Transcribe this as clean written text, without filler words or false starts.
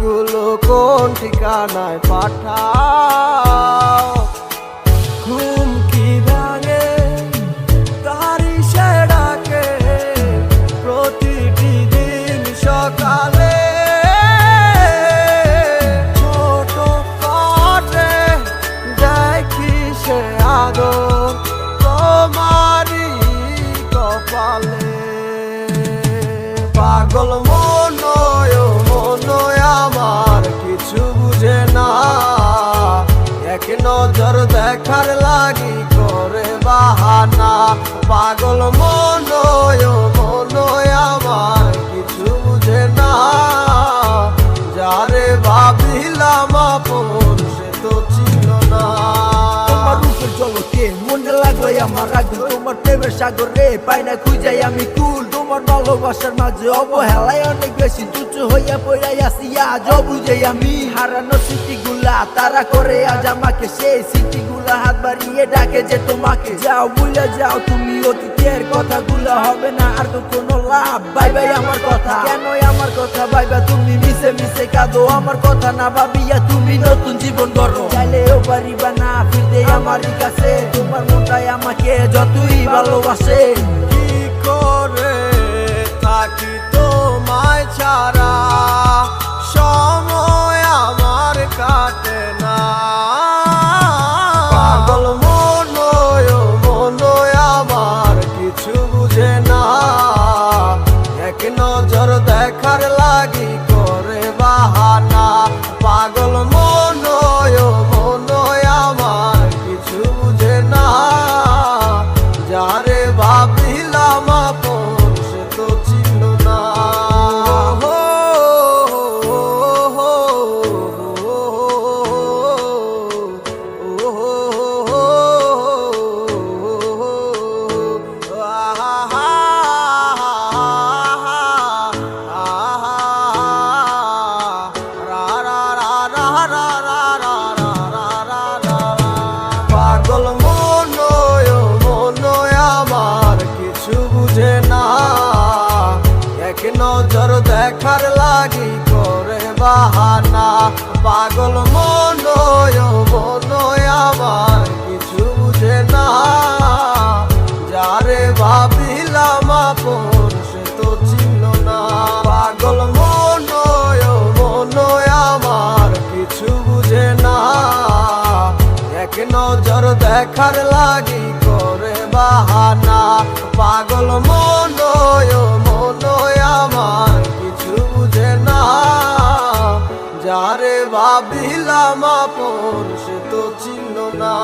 চিঠিগুলো কোন ঠিকানায় পাঠাও? ঘুম কি ভাঙে তারি সে ডাকে প্রতিটি দিন সকালে। ছোট কাটে দেখি সে আদর তোমারই কপালে। পাগল মনয় আমার কিছু বুঝে না, এক নজর দেখার লাগি করে বাহানা। পাগল মনয় আমার কিছু বুঝে না, যারে ভাবিলাম আপন সে তো ছিল না। তোমার রূপের জলকে মনে লাগলো আমার আগুন, তোমার প্রেমের সাগরে পাই না খুঁজাই আমি কুল। তোমার ভালোবাসার মাঝে অবহেলায় অনেক বেশি তুচ্ছ হইয়া পড়াই আসি আজ বুঝে আমি। হারানো স্মৃতিগুলা তারা করে আজ আমাকে, সেই স্মৃতিগুলা হাত বাড়িয়ে ডাকে যে তোমাকে। যাও ভুলে যাও তুমি অতীতের কথাগুলা, হবে না আর তো কোনো লাভ। বাই বাই আমার কথা, কেন আমার কথা ভাইবা তুমি মিশে মিশে কাঁদো? আমার কথা না ভাবিয়া তুমি নতুন জীবন গড়ো, চাইলেও পারিবা না ফিরতে আমারই কাছে। তোমার মনটাই আমাকে যতই ভালোবাসে। কি করে থাকি তোমায় ছাড়া, সময় আমার কাটে না। পাগল মনয় আমার কিছু বুঝে না, এক নজর দেখার লাগি করে বাহানা। পাগল মনয় আমার কিছু বুঝে না, যারে ভাবিলাম আপন সে তো ছিল না। পাগল মনয় আমার কিছু বুঝে না, এক নজর দেখার লাগি করে বাহানা। পাগল মনয় আমার কিছু বুঝে না, যারে ভাবিলাম আপন সে তো ছিল না। পাগল মনয় আমার কিছু বুঝে না, এক নজর দেখার লাগি করে বাহানা। পাগল মনয় আমার কিছু বুঝে না, যারে ভাবিলাম আপন সে তো ছিল না।